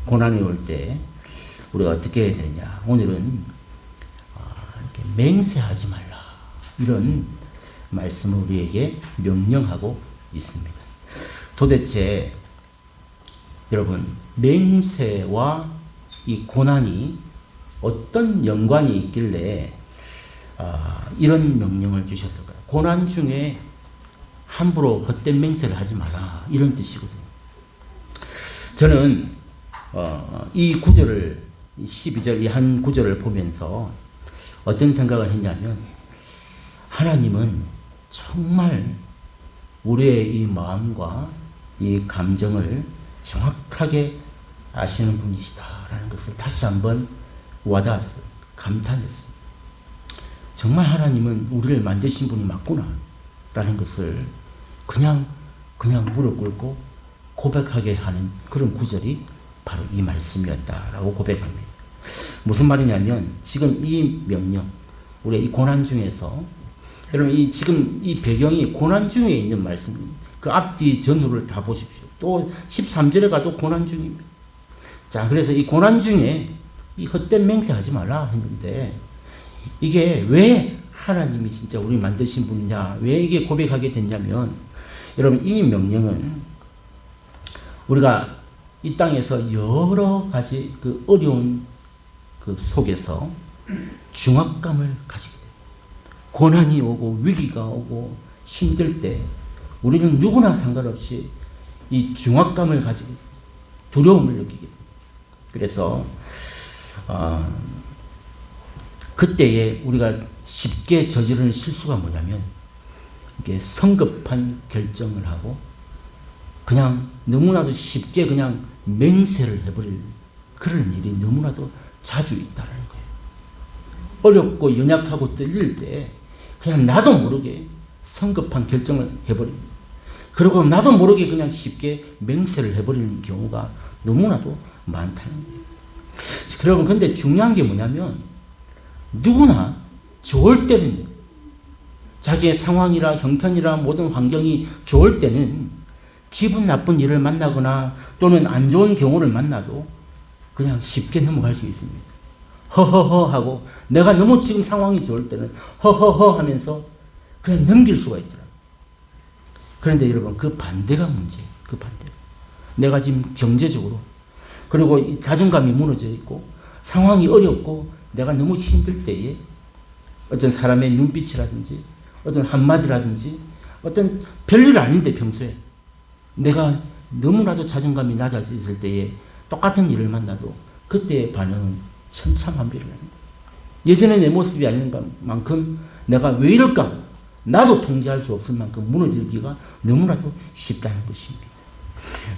고난이 올 때 우리가 어떻게 해야 되느냐. 오늘은 이렇게 맹세하지 말라. 이런 말씀을 우리에게 명령하고 있습니다. 도대체 여러분, 맹세와 이 고난이 어떤 연관이 있길래 이런 명령을 주셨을까요? 고난 중에 함부로 헛된 맹세를 하지 마라. 이런 뜻이거든요. 저는 이 구절을 12절 이 한 구절을 보면서 어떤 생각을 했냐면, 하나님은 정말 우리의 이 마음과 이 감정을 정확하게 아시는 분이시다라는 것을 다시 한번 와닿았어요. 감탄했어요. 정말 하나님은 우리를 만드신 분이 맞구나 라는 것을 그냥 무릎 꿇고 고백하게 하는 그런 구절이 바로 이 말씀이었다라고 고백합니다. 무슨 말이냐면, 지금 이 명령, 우리 이 고난 중에서, 여러분 지금 이 배경이 고난 중에 있는 말씀입니다. 그 앞뒤 전후를 다 보십시오. 또 13절에 가도 고난 중입니다. 자, 그래서 이 고난 중에 이 헛된 맹세하지 말라 했는데, 이게 왜 하나님이 진짜 우리 만드신 분이냐, 왜 이게 고백하게 됐냐면, 여러분 이 명령은 우리가 이 땅에서 여러 가지 그 어려운 그 속에서 중압감을 가지게 돼요. 고난이 오고 위기가 오고 힘들 때 우리는 누구나 상관없이 이 중압감을 가지고 두려움을 느끼게 돼요. 그래서 그때에 우리가 쉽게 저지르는 실수가 뭐냐면, 이게 성급한 결정을 하고 그냥 너무나도 쉽게 그냥 맹세를 해버릴 그런 일이 너무나도 자주 있다는 거예요. 어렵고 연약하고 떨릴 때 그냥 나도 모르게 성급한 결정을 해버립니다. 그리고 나도 모르게 그냥 쉽게 맹세를 해버리는 경우가 너무나도 많다는 거예요. 여러분, 근데 중요한 게 뭐냐면, 누구나 좋을 때는, 자기의 상황이라 형편이라 모든 환경이 좋을 때는 기분 나쁜 일을 만나거나 또는 안 좋은 경우를 만나도 그냥 쉽게 넘어갈 수 있습니다. 허허허 하고, 내가 너무 지금 상황이 좋을 때는 허허허 하면서 그냥 넘길 수가 있더라고요. 그런데 여러분, 그 반대가 문제예요. 그 반대. 내가 지금 경제적으로, 그리고 자존감이 무너져 있고 상황이 어렵고 내가 너무 힘들 때에 어떤 사람의 눈빛이라든지 어떤 한마디라든지 어떤 별일 아닌데 평소에 내가 너무나도 자존감이 낮아졌을 때에 똑같은 일을 만나도 그때의 반응은 천차만별이랍니다. 예전에 내 모습이 아닌 만큼 내가 왜 이럴까? 나도 통제할 수 없을 만큼 무너지기가 너무나도 쉽다는 것입니다.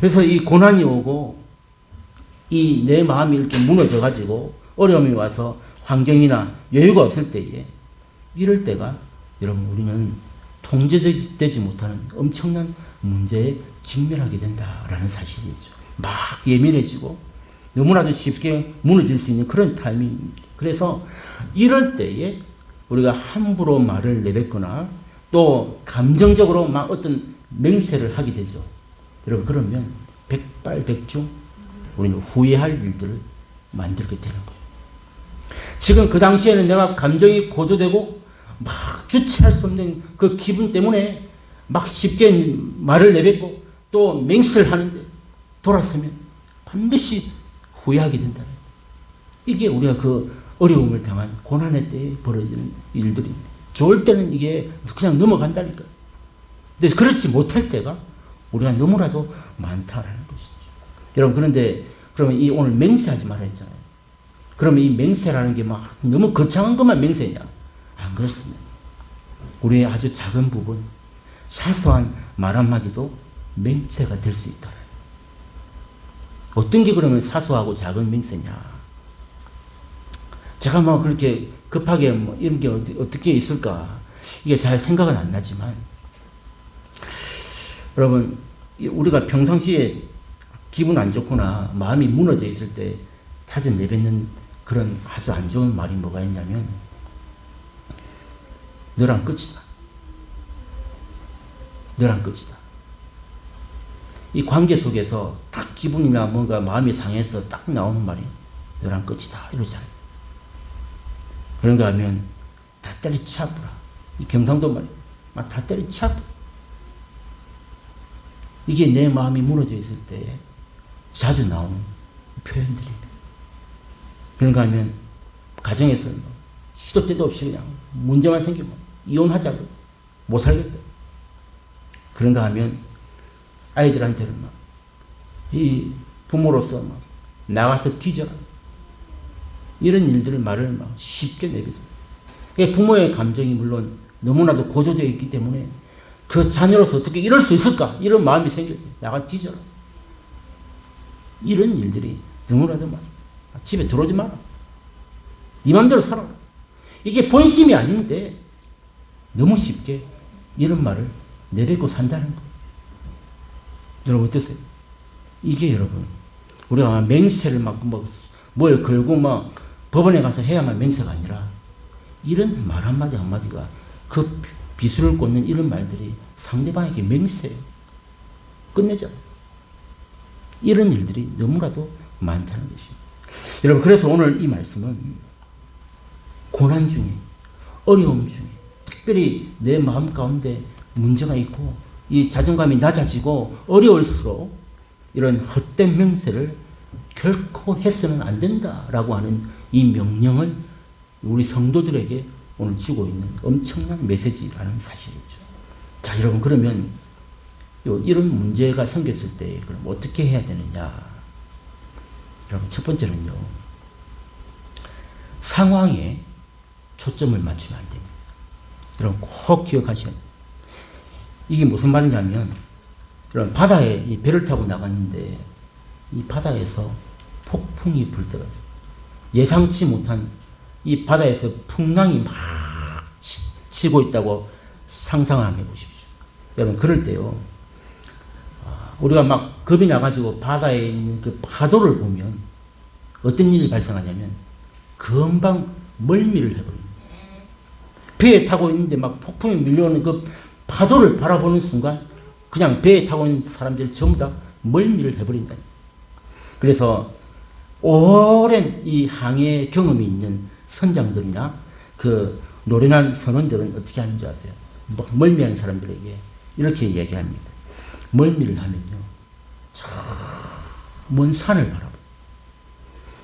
그래서 이 고난이 오고 이 내 마음이 이렇게 무너져 가지고 어려움이 와서 환경이나 여유가 없을 때에, 이럴 때가 여러분 우리는 통제되지 못하는 엄청난 문제에 직면하게 된다라는 사실이죠. 막 예민해지고 너무나도 쉽게 무너질 수 있는 그런 타이밍입니다. 그래서 이럴 때에 우리가 함부로 말을 내뱉거나 또 감정적으로 막 어떤 맹세를 하게 되죠. 여러분, 그러면 백발백중 우리는 후회할 일들을 만들게 되는 거예요. 지금 그 당시에는 내가 감정이 고조되고 막 주체할 수 없는 그 기분 때문에 막 쉽게 말을 내뱉고 또 맹세를 하는데, 돌아서면 반드시 후회하게 된다. 이게 우리가 그 어려움을 당한 고난의 때에 벌어지는 일들입니다. 좋을 때는 이게 그냥 넘어간다니까. 근데 그렇지 못할 때가 우리가 너무나도 많다라는 것이죠. 여러분, 그런데 그러면 이 오늘 맹세하지 말라 했잖아요. 그러면 이 맹세라는 게 막 너무 거창한 것만 맹세냐? 안 그렇습니다. 우리의 아주 작은 부분, 사소한 말 한마디도 맹세가 될 수 있다. 어떤 게 그러면 사소하고 작은 맹세냐? 제가 뭐 그렇게 급하게 뭐 이런 게 어떻게 있을까? 이게 잘 생각은 안 나지만, 여러분, 우리가 평상시에 기분 안 좋거나 마음이 무너져 있을 때 자주 내뱉는 그런 아주 안 좋은 말이 뭐가 있냐면, 너랑 끝이다. 너랑 끝이다. 이 관계 속에서 딱 기분이나 뭔가 마음이 상해서 딱 나오는 말이 너랑 끝이다 이러잖아요. 그런가 하면 다 때려치아부라. 이 경상도 말이 막 다 때려치아부. 이게 내 마음이 무너져 있을 때 자주 나오는 표현들입니다. 그런가 하면 가정에서 시도 때도 없이 그냥 문제만 생기고 이혼하자고 못 살겠다. 그런가 하면 아이들한테는 막 이 부모로서 막 나가서 뒤져라. 이런 일들을 말을 막 쉽게 내뱉어요. 부모의 감정이 물론 너무나도 고조되어 있기 때문에 그 자녀로서 어떻게 이럴 수 있을까? 이런 마음이 생겨요. 나가 뒤져라. 이런 일들이 너무나도 많습니다. 집에 들어오지 마라. 네 맘대로 살아라. 이게 본심이 아닌데 너무 쉽게 이런 말을 내뱉고 산다는 거. 여러분 어떠세요? 이게 여러분 우리가 맹세를 뭘 걸고 막 법원에 가서 해야만 맹세가 아니라 이런 말 한마디 한마디가 그 비수를 꽂는 이런 말들이 상대방에게 맹세예요. 끝내자. 이런 일들이 너무나도 많다는 것입니다. 여러분 그래서 오늘 이 말씀은 고난 중에 어려움 중에 특별히 내 마음 가운데 문제가 있고 이 자존감이 낮아지고 어려울수록 이런 헛된 맹세를 결코 해서는 안 된다라고 하는 이 명령을 우리 성도들에게 오늘 주고 있는 엄청난 메시지라는 사실이죠. 자, 여러분 그러면 이런 문제가 생겼을 때 그럼 어떻게 해야 되느냐? 여러분 첫 번째는요. 상황에 초점을 맞추면 안 됩니다. 여러분 꼭 기억하셔야 돼요. 이게 무슨 말이냐면 여러분 바다에 이 배를 타고 나갔는데 이 바다에서 폭풍이 불 때가 있어요. 예상치 못한 이 바다에서 풍랑이 막 치고 있다고 상상을 한번 해보십시오. 여러분 그럴 때요. 우리가 막 겁이 나가지고 바다에 있는 그 파도를 보면 어떤 일이 발생하냐면 금방 멀미를 해버립니다. 배에 타고 있는데 막 폭풍이 밀려오는 그 파도를 바라보는 순간 그냥 배에 타고 있는 사람들 전부 다 멀미를 해버린다. 그래서 오랜 이 항해 경험이 있는 선장들이나 그 노련한 선원들은 어떻게 하는지 아세요? 멀미하는 사람들에게 이렇게 얘기합니다. 멀미를 하면요. 저 먼 산을 바라봐.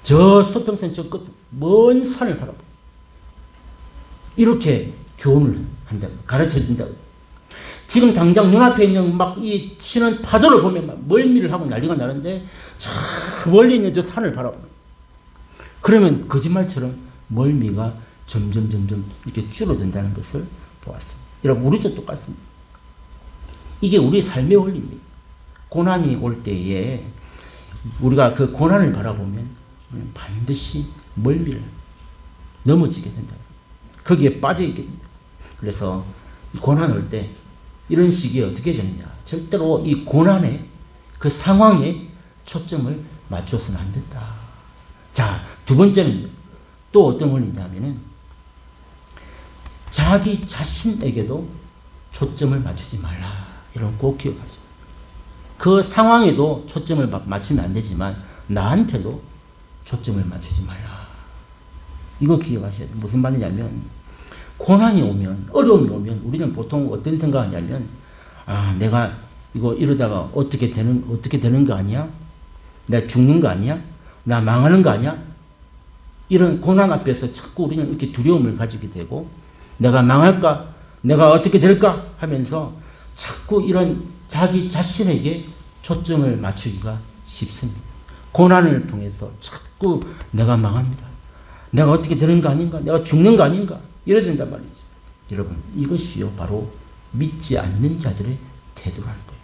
저 수평선 저 끝 먼 산을 바라봐. 이렇게 교훈을 한다고 가르쳐 준다고. 지금 당장 눈앞에 있는 막 이 치는 파도를 보면 막 멀미를 하고 난리가 나는데 저 멀리 있는 저 산을 바라봐. 그러면 거짓말처럼 멀미가 점점 이렇게 줄어든다는 것을 보았습니다. 여러분 우리도 똑같습니다. 이게 우리 삶의 원리입니다. 고난이 올 때에 우리가 그 고난을 바라보면 반드시 멀미를 넘어지게 된다. 거기에 빠져있게 된다. 그래서 고난 올 때 이런 시기에 어떻게 되느냐. 절대로 이 고난의 그 상황에 초점을 맞춰서는 안 된다. 자, 두 번째는 또 어떤 원리냐면은 자기 자신에게도 초점을 맞추지 말라. 이런 꼭 기억하죠. 그 상황에도 초점을 맞추면 안 되지만 나한테도 초점을 맞추지 말라. 이거 기억하셔야 돼요. 무슨 말이냐면 고난이 오면 어려움이 오면 우리는 보통 어떤 생각하냐면 내가 이거 이러다가 어떻게 되는 거 아니야? 내가 죽는 거 아니야? 나 망하는 거 아니야? 이런 고난 앞에서 자꾸 우리는 이렇게 두려움을 가지게 되고 내가 망할까? 내가 어떻게 될까? 하면서 자꾸 이런 자기 자신에게 초점을 맞추기가 쉽습니다. 고난을 통해서 자꾸 내가 망합니다. 내가 어떻게 되는 거 아닌가? 내가 죽는 거 아닌가? 이래야 된단 말이죠. 여러분 이것이요 바로 믿지 않는 자들의 태도라는 거예요.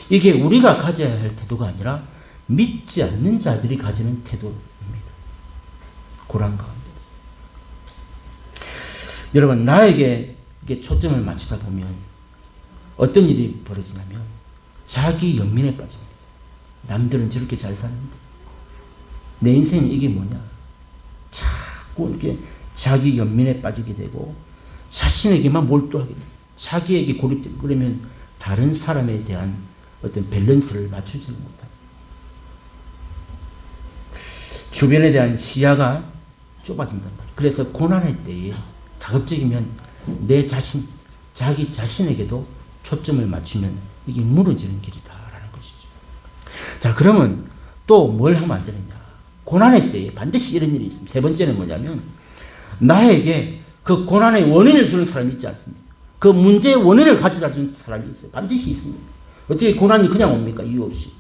이게 우리가 가져야 할 태도가 아니라 믿지 않는 자들이 가지는 태도입니다. 고난 가운데서. 여러분 나에게 초점을 맞추다 보면 어떤 일이 벌어지냐면 자기 연민에 빠집니다. 남들은 저렇게 잘 사는데 내 인생은 이게 뭐냐. 자꾸 이렇게 자기 연민에 빠지게 되고 자신에게만 몰두하게 돼요. 자기에게 고립되고 그러면 다른 사람에 대한 어떤 밸런스를 맞추지는 못합니다. 주변에 대한 시야가 좁아진단 말이에요. 그래서 고난의 때에 가급적이면 내 자신, 자기 자신에게도 초점을 맞추면 이게 무너지는 길이다라는 것이죠. 자, 그러면 또 뭘 하면 안 되느냐? 고난의 때에 반드시 이런 일이 있습니다. 세 번째는 뭐냐면 나에게 그 고난의 원인을 주는 사람이 있지 않습니까? 그 문제의 원인을 가져다 준 사람이 있어요. 반드시 있습니다. 어떻게 고난이 그냥 옵니까? 이유 없이.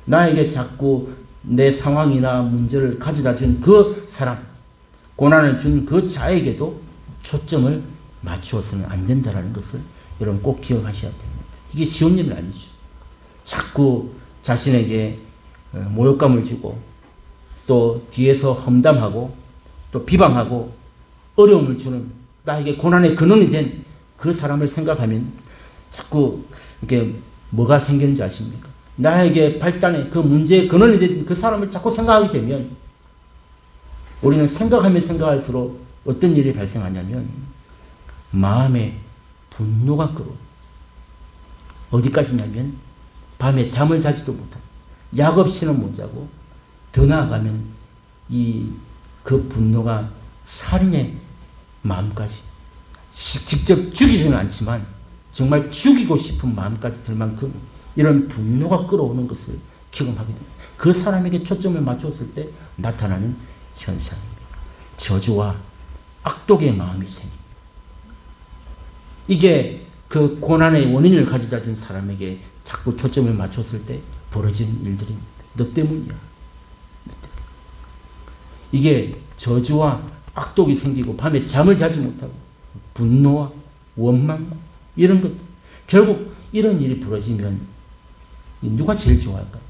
나에게 자꾸 내 상황이나 문제를 가져다 준 그 사람, 고난을 준 그 자에게도 초점을 맞추어서는 안 된다는 것을 여러분 꼭 기억하셔야 됩니다. 이게 쉬운 일은 아니죠. 자꾸 자신에게 모욕감을 주고 또 뒤에서 험담하고 또 비방하고 어려움을 주는 나에게 고난의 근원이 된 그 사람을 생각하면 자꾸 이게 뭐가 생기는지 아십니까? 나에게 발단의 그 문제의 근원이 된 그 사람을 자꾸 생각하게 되면 우리는 생각하면 생각할수록 어떤 일이 발생하냐면 마음에 분노가 끓어. 어디까지냐면 밤에 잠을 자지도 못하고 약 없이는 못 자고 더 나아가면 그 분노가 살인의 마음까지 직접 죽이지는 않지만 정말 죽이고 싶은 마음까지 들 만큼 이런 분노가 끌어오는 것을 경험하게 됩니다. 그 사람에게 초점을 맞췄을 때 나타나는 현상입니다. 저주와 악독의 마음이 생깁니다. 이게 그 고난의 원인을 가져다 준 사람에게 자꾸 초점을 맞췄을 때 벌어지는 일들입니다. 너 때문이야. 이게 저주와 악독이 생기고 밤에 잠을 자지 못하고 분노와 원망 이런 것 결국 이런 일이 벌어지면 누가 제일 좋아할까요?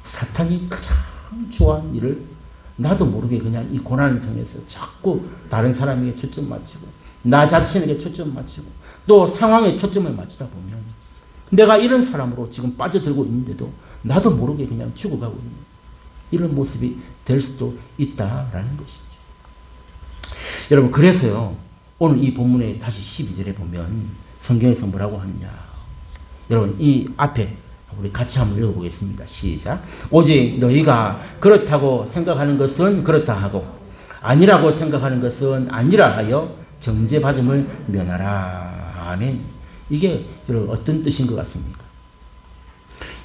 사탄이 가장 좋아하는 일을 나도 모르게 그냥 이 고난을 통해서 자꾸 다른 사람에게 초점 맞추고 나 자신에게 초점 맞추고 또 상황에 초점을 맞추다 보면 내가 이런 사람으로 지금 빠져들고 있는데도 나도 모르게 그냥 죽어가고 있는 이런 모습이 될 수도 있다라는 것이죠. 여러분 그래서요 오늘 이 본문에 다시 12절에 보면 성경에서 뭐라고 하느냐. 여러분 이 앞에 우리 같이 한번 읽어보겠습니다. 시작. 오직 너희가 그렇다고 생각하는 것은 그렇다 하고 아니라고 생각하는 것은 아니라 하여 정죄받음을 면하라. 아멘. 이게 여러분 어떤 뜻인 것 같습니까?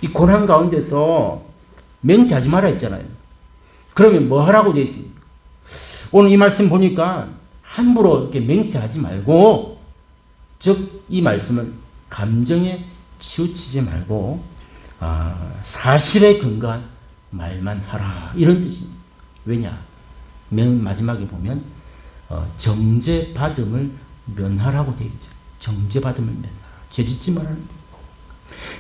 이 고난 가운데서 맹세하지 마라 했잖아요. 그러면 뭐 하라고 되어 있습니까? 오늘 이 말씀 보니까 함부로 이렇게 맹세하지 말고, 즉 이 말씀은 감정에 치우치지 말고 사실에 근거한 말만 하라 이런 뜻입니다. 왜냐? 맨 마지막에 보면 정죄받음을 면하라고 되어 있죠. 정죄받음을 면하라. 죄짓지 말라는 거예요.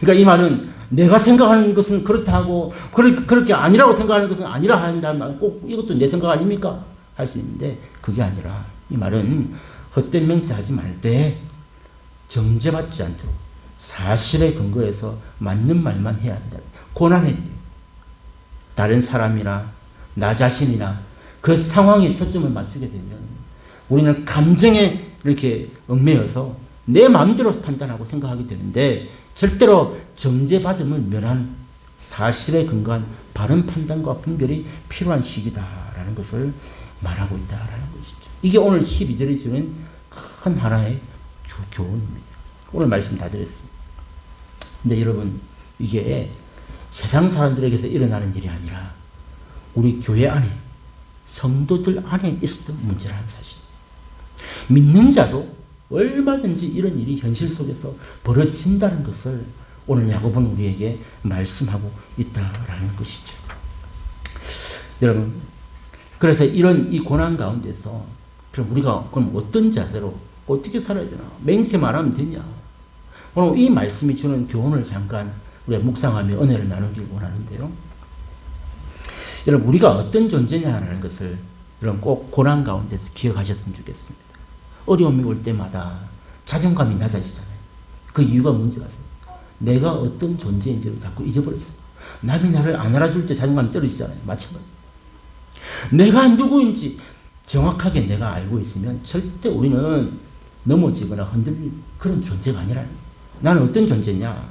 그러니까 이 말은 내가 생각하는 것은 그렇다 하고 그렇게 아니라고 생각하는 것은 아니라 한다는 말, 꼭 이것도 내 생각 아닙니까? 할 수 있는데 그게 아니라 이 말은 헛된 맹세하지 말되 정죄받지 않도록 사실에 근거해서 맞는 말만 해야 한다. 고난의 때 다른 사람이나 나 자신이나 그 상황에 초점을 맞추게 되면 우리는 감정에 이렇게 얽매여서 내 마음대로 판단하고 생각하게 되는데 절대로 정죄받음을 면한 사실에 근거한 바른 판단과 분별이 필요한 시기다라는 것을 말하고 있다라는 것이죠. 이게 오늘 12절에 주는 큰 하나의 교훈입니다. 오늘 말씀 다 드렸습니다. 근데 여러분 이게 세상 사람들에게서 일어나는 일이 아니라 우리 교회 안에 성도들 안에 있었던 문제라는 사실. 믿는 자도 얼마든지 이런 일이 현실 속에서 벌어진다는 것을 오늘 야고보는 우리에게 말씀하고 있다라는 것이죠. 여러분, 그래서 이런 이 고난 가운데서 그럼 우리가 그럼 어떤 자세로 어떻게 살아야 되나? 맹세만 하면 되냐? 오늘 이 말씀이 주는 교훈을 잠깐 우리가 묵상하며 은혜를 나누길 원하는데요. 여러분, 우리가 어떤 존재냐라는 것을 여러분 꼭 고난 가운데서 기억하셨으면 좋겠습니다. 어려움이 올 때마다 자존감이 낮아지잖아요. 그 이유가 뭔지 아세요? 내가 어떤 존재인지를 자꾸 잊어버렸어요. 남이 나를 안 알아줄 때 자존감이 떨어지잖아요. 마찬가지. 내가 누구인지 정확하게 내가 알고 있으면 절대 우리는 넘어지거나 흔들릴 그런 존재가 아니라는 거예요. 나는 어떤 존재냐?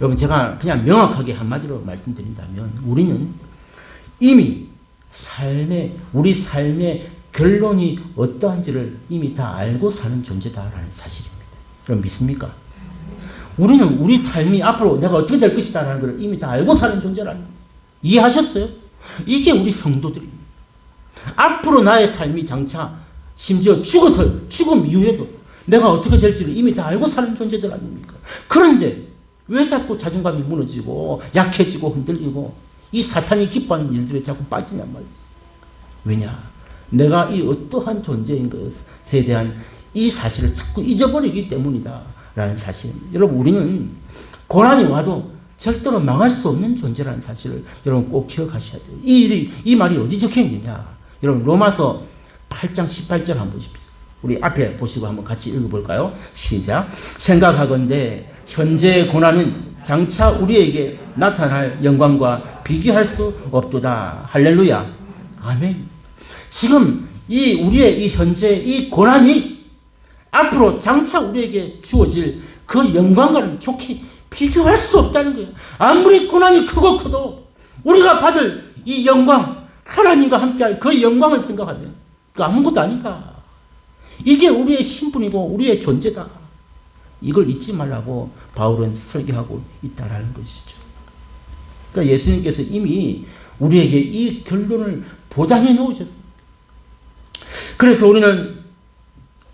여러분, 제가 그냥 명확하게 한마디로 말씀드린다면 우리는 이미 우리 삶의 결론이 어떠한지를 이미 다 알고 사는 존재다라는 사실입니다. 여러분 믿습니까? 우리는 우리 삶이 앞으로 내가 어떻게 될 것이다라는 걸 이미 다 알고 사는 존재라는 거예요. 이해하셨어요? 이게 우리 성도들입니다. 앞으로 나의 삶이 장차 심지어 죽음 이후에도 내가 어떻게 될지를 이미 다 알고 사는 존재들 아닙니까? 그런데 왜 자꾸 자존감이 무너지고 약해지고 흔들리고 이 사탄이 기뻐하는 일들에 자꾸 빠지냔 말이에요. 왜냐? 내가 이 어떠한 존재인 것에 대한 이 사실을 자꾸 잊어버리기 때문이다 라는 사실입니다. 여러분, 우리는 고난이 와도 절대로 망할 수 없는 존재라는 사실을 여러분 꼭 기억하셔야 돼요. 이 말이 어디 적혀 있느냐? 여러분, 로마서 8장 18절 한번 보십시오. 우리 앞에 보시고 한번 같이 읽어볼까요? 시작. 생각하건대 현재의 고난은 장차 우리에게 나타날 영광과 비교할 수 없도다. 할렐루야. 아멘. 지금 우리의 이 현재 이 고난이 앞으로 장차 우리에게 주어질 그 영광과는 좋게 비교할 수 없다는 거예요. 아무리 고난이 크고 커도 우리가 받을 이 영광, 하나님과 함께할 그 영광을 생각하면 그 아무것도 아니다. 이게 우리의 신분이고 우리의 존재다. 이걸 잊지 말라고 바울은 설교하고 있다라는 것이죠. 그러니까 예수님께서 이미 우리에게 이 결론을 보장해 놓으셨습니다. 그래서 우리는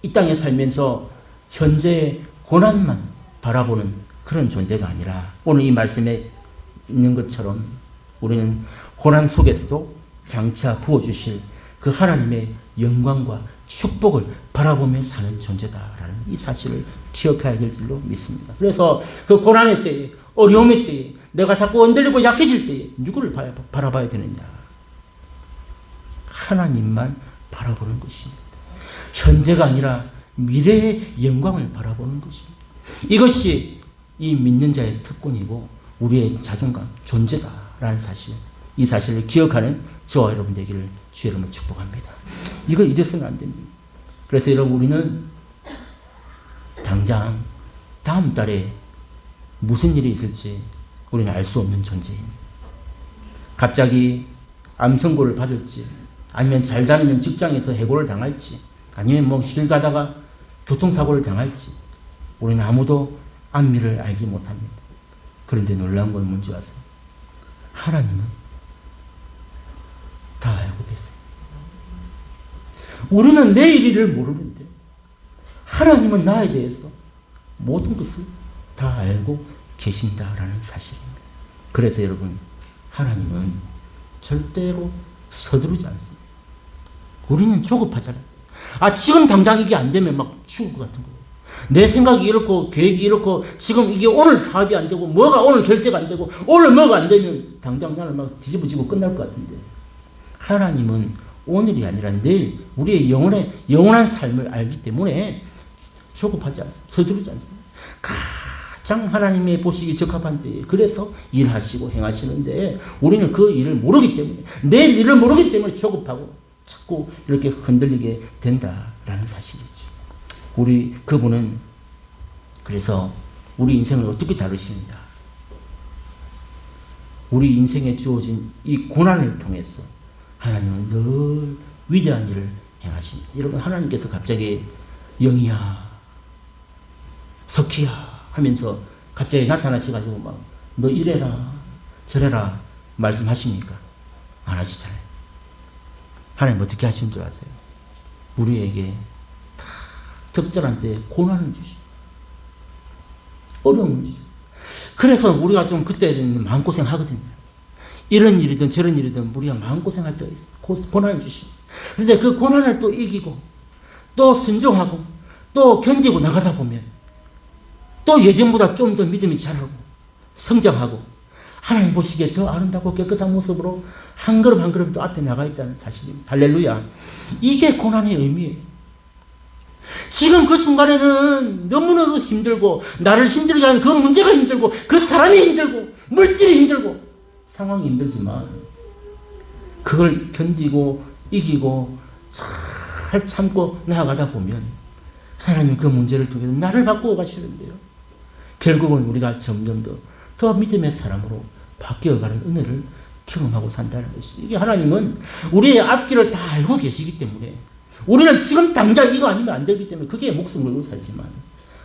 이 땅에 살면서 현재의 고난만 바라보는 그런 존재가 아니라 오늘 이 말씀에 있는 것처럼 우리는 고난 속에서도 장차 부어주실 그 하나님의 영광과 축복을 바라보며 사는 존재다라는 이 사실을 기억해야 될 줄로 믿습니다. 그래서 그 고난의 때에, 어려움의 때에, 내가 자꾸 흔들리고 약해질 때에 누구를 바라봐야 되느냐? 하나님만 바라보는 것입니다. 현재가 아니라 미래의 영광을 바라보는 것입니다. 이것이 이 믿는 자의 특권이고 우리의 자존감, 존재다라는 사실, 이 사실을 기억하는 저와 여러분 되기를 주의 이름으로 축복합니다. 이걸 잊어서는 안 됩니다. 그래서 여러분, 우리는 당장 다음 달에 무슨 일이 있을지 우리는 알 수 없는 존재입니다. 갑자기 암 선고를 받을지, 아니면 잘 다니는 직장에서 해고를 당할지, 아니면 길 가다가 교통사고를 당할지 우리는 아무도 앞미를 알지 못합니다. 그런데 놀라운 건 뭔지 아세요? 하나님은 다 알고 계세요. 우리는 내일 일을 모르는데 하나님은 나에 대해서 모든 것을 다 알고 계신다라는 사실입니다. 그래서 여러분, 하나님은 절대로 서두르지 않습니다. 우리는 조급하잖아요. 지금 당장 이게 안 되면 막 죽을 것 같은 거예요. 내 생각이 이렇고 계획이 이렇고 지금 이게 오늘 사업이 안 되고 뭐가 오늘 결제가 안 되고 오늘 뭐가 안 되면 당장 나를 막 뒤집어지고 끝날 것 같은데, 하나님은 오늘이 아니라 내일 우리의 영원한 삶을 알기 때문에 조급하지 않습니다. 서두르지 않습니다. 가장 하나님의 보시기 적합한 때에 그래서 일하시고 행하시는데 우리는 그 일을 모르기 때문에, 내일 일을 모르기 때문에 조급하고 자꾸 이렇게 흔들리게 된다라는 사실이죠. 그분은 그래서 우리 인생을 어떻게 다루십니다. 우리 인생에 주어진 이 고난을 통해서 하나님은 늘 위대한 일을 행하십니다. 여러분, 하나님께서 갑자기 영희야, 석희야 하면서 갑자기 나타나셔가지고 막 너 이래라 저래라 말씀하십니까? 안 하시잖아요. 하나님 어떻게 하시는 줄 아세요? 우리에게 다 적절한 때에 고난을 주시고 어려움을 주시고, 그래서 우리가 좀 그때는 마음고생 하거든요. 이런 일이든 저런 일이든 우리가 마음고생할 때가 있어요. 고난을 주시고. 그런데 그 고난을 또 이기고 또 순종하고 또 견디고 나가다 보면 또 예전보다 좀 더 믿음이 자라고 성장하고 하나님 보시기에 더 아름답고 깨끗한 모습으로 한 걸음 한 걸음 또 앞에 나가 있다는 사실입니다. 할렐루야. 이게 고난의 의미예요. 지금 그 순간에는 너무나도 힘들고 나를 힘들게 하는 그 문제가 힘들고 그 사람이 힘들고 물질이 힘들고 상황이 힘들지만 그걸 견디고 이기고 잘 참고 나아가다 보면 하나님 그 문제를 통해서 나를 바꾸어 가시는데요. 결국은 우리가 점점 더 믿음의 사람으로 바뀌어가는 은혜를 경험하고 산다는 것이죠. 이게 하나님은 우리의 앞길을 다 알고 계시기 때문에 우리는 지금 당장 이거 아니면 안 되기 때문에 그게 목숨을 걸고 살지만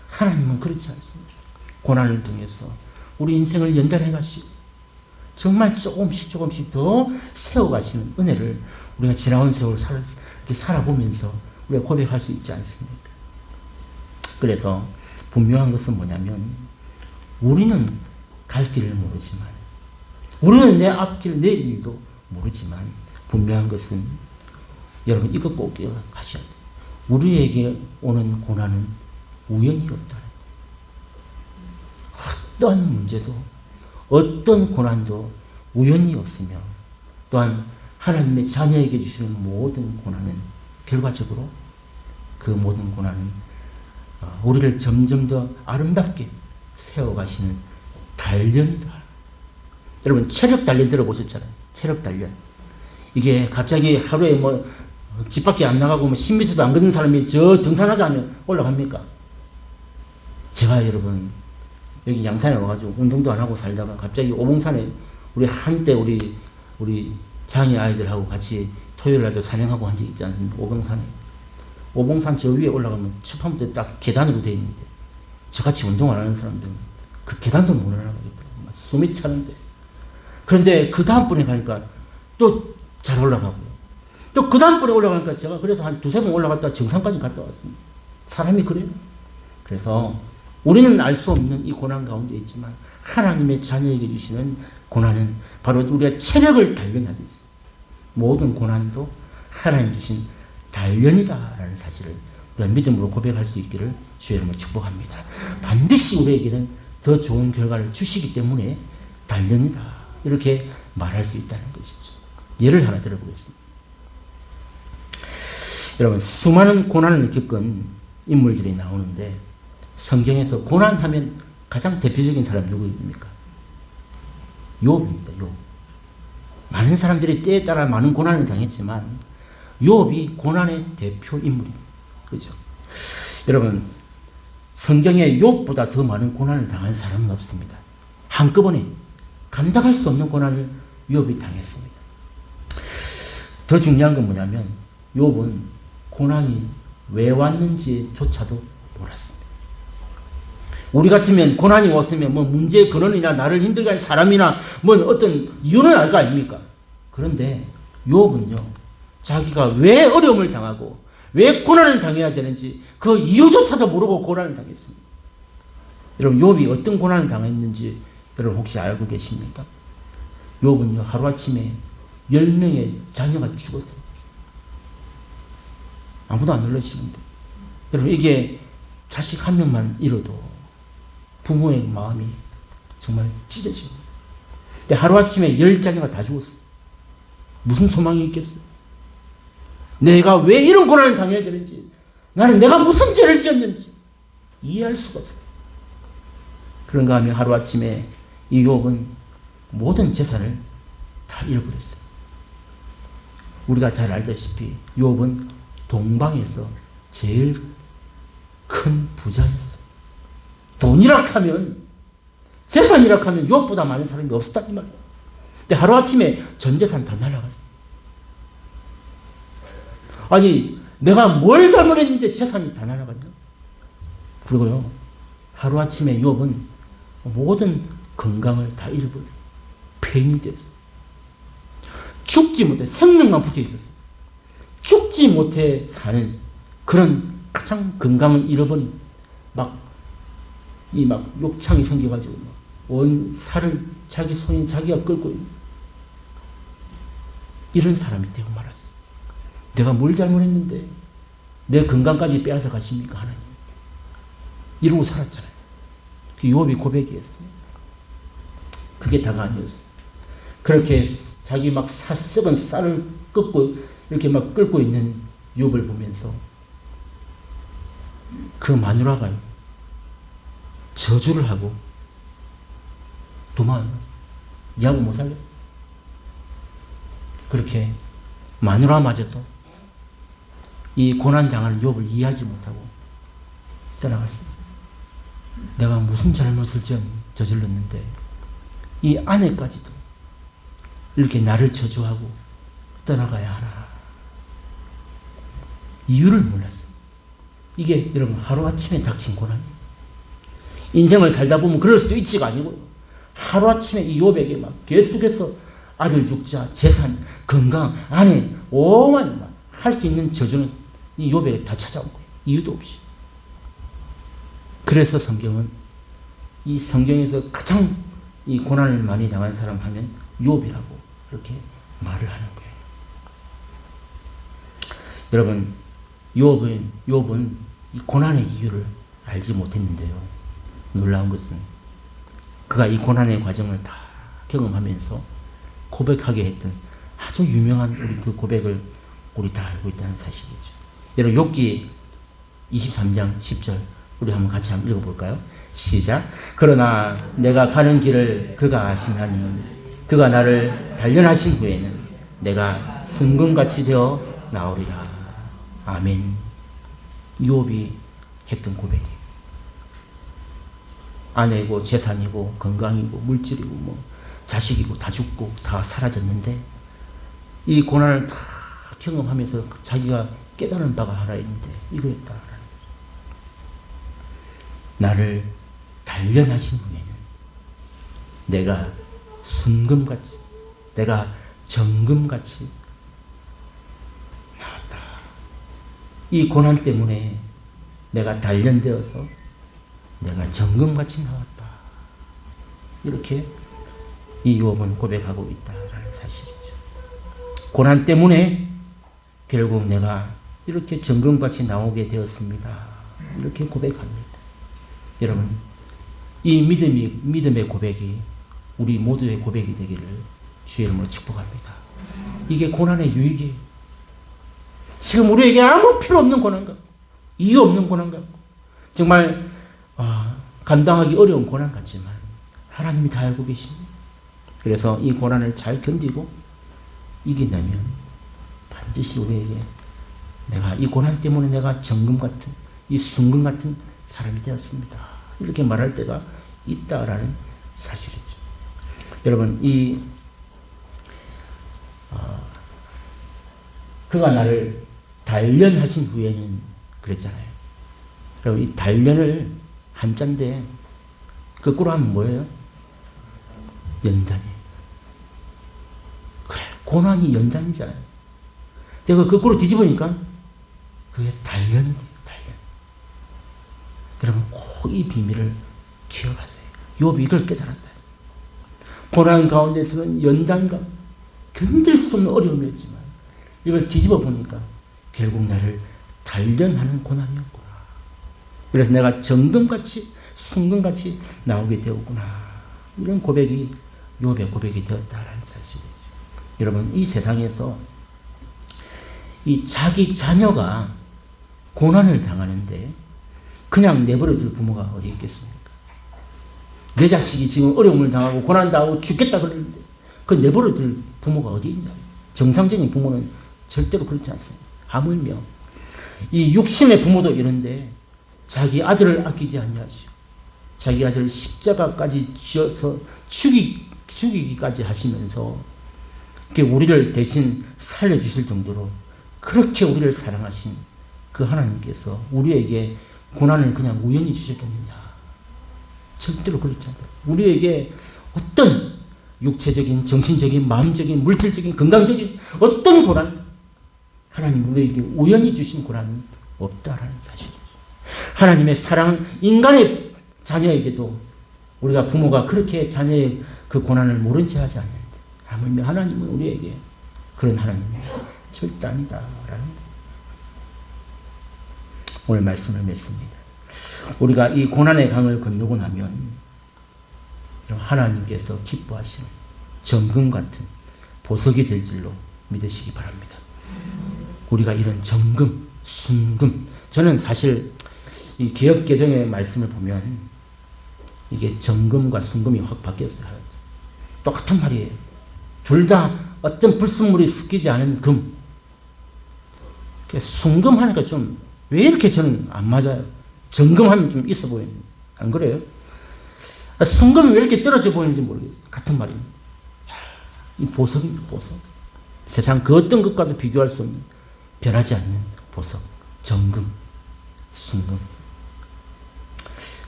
하나님은 그렇지 않습니다. 고난을 통해서 우리 인생을 연단해 가시고 정말 조금씩 더 세워가시는 은혜를 우리가 지나온 세월 이렇게 살아보면서 우리가 고백할 수 있지 않습니까? 그래서 분명한 것은 뭐냐면 우리는 갈 길을 모르지만 우리는 내 앞길, 내 일도 모르지만 분명한 것은 여러분 이거 꼭 기억하셔야 돼요. 우리에게 오는 고난은 우연이 없다. 어떤 문제도 어떤 고난도 우연이 없으며 또한 하나님의 자녀에게 주시는 모든 고난은 결과적으로 그 모든 고난은 우리를 점점 더 아름답게 세워가시는 단련이다. 여러분 체력 단련 들어보셨잖아요. 체력 단련. 이게 갑자기 하루에 집 밖에 안 나가고 10m도 안 걷는 사람이 저 등산하자 하면 올라갑니까? 제가 여러분 여기 양산에 와가지고 운동도 안 하고 살다가 갑자기 오봉산에 우리 한때 우리 장애 아이들하고 같이 토요일 날도 산행하고 한 적 있지 않습니까? 오봉산에. 오봉산 저 위에 올라가면 첫 판부터 딱 계단으로 되어 있는데 저같이 운동 안 하는 사람들은 그 계단도 못 올라가겠더라고요. 숨이 차는데. 그런데 그 다음번에 가니까 또 잘 올라가고요. 또 그 다음번에 올라가니까 제가 그래서 한 두세 번 올라갔다 정상까지 갔다 왔습니다. 사람이 그래요. 그래서 우리는 알 수 없는 이 고난 가운데 있지만 하나님의 자녀에게 주시는 고난은 바로 우리가 체력을 단련하듯이 모든 고난도 하나님 주신 단련이다라는 사실을 우리가 믿음으로 고백할 수 있기를 주의 이름으로 축복합니다. 반드시 우리에게는 더 좋은 결과를 주시기 때문에 단련이다 이렇게 말할 수 있다는 것이죠. 예를 하나 들어보겠습니다. 여러분 수많은 고난을 겪은 인물들이 나오는데 성경에서 고난하면 가장 대표적인 사람 누구입니까? 욥입니다. 욥. 많은 사람들이 때에 따라 많은 고난을 당했지만 욥이 고난의 대표 인물입니다. 그죠? 여러분 성경에 욥보다 더 많은 고난을 당한 사람은 없습니다. 한꺼번에 감당할 수 없는 고난을 욥이 당했습니다. 더 중요한 건 뭐냐면 욥은 고난이 왜 왔는지조차도 몰랐습니다. 우리 같으면 고난이 왔으면 문제의 근원이나 나를 힘들게 한 사람이나 어떤 이유는 알 거 아닙니까? 그런데 욥은요, 자기가 왜 어려움을 당하고 왜 고난을 당해야 되는지 그 이유조차도 모르고 고난을 당했습니다. 여러분 욥이 어떤 고난을 당했는지 여러분 혹시 알고 계십니까? 욥은요 하루아침에 10명의 자녀가 죽었어요. 아무도 안 놀라시는데 여러분 이게 자식 한 명만 잃어도 부모의 마음이 정말 찢어집니다. 근데 하루아침에 10자녀가 다 죽었어요. 무슨 소망이 있겠어요? 내가 왜 이런 고난을 당해야 되는지, 나는 내가 무슨 죄를 지었는지 이해할 수가 없어요. 그런가 하면 하루아침에 이 욥은 모든 재산을 다 잃어버렸어요. 우리가 잘 알다시피 욥은 동방에서 제일 큰 부자였어요. 돈이라 하면, 재산이라 하면 욥보다 많은 사람이 없었다 이 말이에요. 근데 하루아침에 전 재산 다 날아갔어요. 아니 내가 뭘 잘못했는데 재산이 다 날아갔냐? 그리고요 하루아침에 욥은 모든 건강을 다 잃어버렸어요. 폐인이 됐어요. 죽지 못해 생명만 붙어 있었어요. 죽지 못해 사는 그런 가장 건강을 잃어버린 욕창이 생겨가지고 온 살을 자기 손이 자기가 끌고 있는 이런 사람이 되고 말았어요. 내가 뭘 잘못했는데 내 건강까지 빼앗아 가십니까 하나님? 이러고 살았잖아요. 그 욥이 고백이었어요. 그게 다가 아니었어요. 그렇게 자기 썩은 쌀을 끓고 이렇게 끓고 있는 욥을 보면서 그 마누라가 저주를 하고 도망. 니하고 못 살려? 그렇게 마누라마저도 이 고난당하는 욥을 이해하지 못하고 떠나갔습니다. 내가 무슨 잘못을 저질렀는데 이 아내까지도 이렇게 나를 저주하고 떠나가야 하나. 이유를 몰랐어요. 이게 여러분 하루아침에 닥친 고난이에요. 인생을 살다 보면 그럴 수도 있지가 아니고요. 하루아침에 이 욥에게 막 계속해서 아들 죽자, 재산, 건강, 아내, 오만 할 수 있는 저주는 이 욥에게 다 찾아온 거예요. 이유도 없이. 그래서 성경은 이 성경에서 가장 이 고난을 많이 당한 사람 하면 욥이라고 그렇게 말을 하는 거예요. 여러분, 욥은 이 고난의 이유를 알지 못했는데요. 놀라운 것은 그가 이 고난의 과정을 다 경험하면서 고백하게 했던 아주 유명한 우리 그 고백을 우리 다 알고 있다는 사실이죠. 여러분, 욥기 23장 10절 우리 한번 같이 한번 읽어볼까요? 시작. 그러나 내가 가는 길을 그가 아시나니 그가 나를 단련하신 후에는 내가 순금같이 되어 나오리라. 아멘. 욥이 했던 고백이 아내고 재산이고 건강이고 물질이고 뭐 자식이고 다 죽고 다 사라졌는데 이 고난을 다 경험하면서 자기가 깨달은 바가 하나 있는데 이거였다. 나를 단련하신 후에는 내가 순금같이, 내가 정금같이 나왔다. 이 고난 때문에 내가 단련되어서 내가 정금같이 나왔다. 이렇게 이 욥은 고백하고 있다라는 사실이죠. 고난 때문에 결국 내가 이렇게 정금같이 나오게 되었습니다. 이렇게 고백합니다. 여러분, 이 믿음의 고백이 우리 모두의 고백이 되기를 주의 이름으로 축복합니다. 이게 고난의 유익이에요. 지금 우리에게 아무 필요 없는 고난 같고 이유 없는 고난 같고 정말 감당하기 어려운 고난 같지만 하나님이 다 알고 계십니다. 그래서 이 고난을 잘 견디고 이긴다면 반드시 우리에게 내가 이 고난 때문에 내가 정금 같은 이 순금 같은 사람이 되었습니다. 이렇게 말할 때가 있다라는 사실이죠. 여러분, 그가 나를 단련하신 후에는 그랬잖아요. 여러분, 이 단련을 한자인데 거꾸로 하면 뭐예요? 연단이에요. 그래, 고난이 연단이잖아요. 내가 거꾸로 뒤집으니까 그게 단련이 돼요. 단련. 여러분, 꼭 이 비밀을 기억하세요. 욥이 이걸 깨달았다. 고난 가운데서는 연단과 견딜 수 없는 어려움이었지만 이걸 뒤집어 보니까 결국 나를 단련하는 고난이었구나. 그래서 내가 정금같이 순금같이 나오게 되었구나. 이런 고백이 욥의 고백이 되었다라는 사실이죠. 여러분, 이 세상에서 이 자기 자녀가 고난을 당하는데 그냥 내버려둘 부모가 어디 있겠습니까? 내 자식이 지금 어려움을 당하고 고난당하고 죽겠다 그러는데 그 내버려둘 부모가 어디 있냐? 정상적인 부모는 절대로 그렇지 않습니다. 하물며 이 육신의 부모도 이런데 자기 아들을 아끼지 아니하시고 자기 아들을 십자가까지 쥐어서 죽이기까지 하시면서 우리를 대신 살려주실 정도로 그렇게 우리를 사랑하신 그 하나님께서 우리에게 고난을 그냥 우연히 주셨겠느냐? 절대로 그렇지 않다. 우리에게 어떤 육체적인, 정신적인, 마음적인, 물질적인, 건강적인 어떤 고난, 하나님 우리에게 우연히 주신 고난은 없다라는 사실이죠. 하나님의 사랑은 인간의 자녀에게도 우리가 부모가 그렇게 자녀의 그 고난을 모른 채 하지 않는데 하물며 하나님은 우리에게 그런 하나님이 절대 아니다라는 오늘 말씀을 맺습니다. 우리가 이 고난의 강을 건너고 나면 하나님께서 기뻐하시는 정금 같은 보석이 될 줄로 믿으시기 바랍니다. 우리가 이런 정금, 순금, 저는 사실 이 개역개정의 말씀을 보면 이게 정금과 순금이 확 바뀌었어요. 똑같은 말이에요. 둘 다 어떤 불순물이 섞이지 않은 금. 순금 하니까 좀 왜 이렇게 저는 안 맞아요? 정금하면 좀 있어 보이는, 안 그래요? 성금이 왜 이렇게 떨어져 보이는지 모르겠어요. 같은 말입니다. 이 보석입니다, 보석. 세상 그 어떤 것과도 비교할 수 없는, 변하지 않는 보석, 정금, 순금.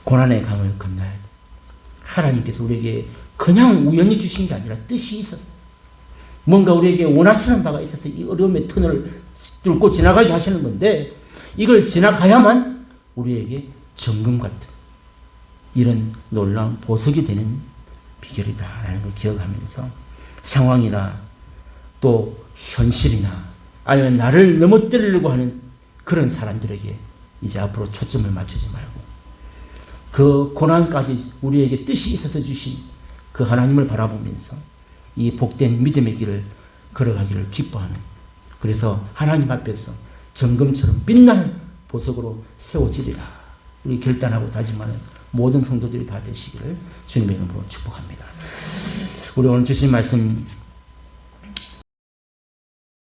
고난의 강을 건너야 돼. 하나님께서 우리에게 그냥 우연히 주신 게 아니라 뜻이 있어서, 뭔가 우리에게 원하시는 바가 있어서 이 어려움의 터널을 뚫고 지나가게 하시는 건데, 이걸 지나가야만 우리에게 정금 같은 이런 놀라운 보석이 되는 비결이다라는 걸 기억하면서 상황이나 또 현실이나 아니면 나를 넘어뜨리려고 하는 그런 사람들에게 이제 앞으로 초점을 맞추지 말고 그 고난까지 우리에게 뜻이 있어서 주신 그 하나님을 바라보면서 이 복된 믿음의 길을 걸어가기를 기뻐하는, 그래서 하나님 앞에서 정금처럼 빛나는 보석으로 세워지리라 우리 결단하고 다짐하는 모든 성도들이 다 되시기를 주님의 이름으로 축복합니다. 우리 오늘 주신 말씀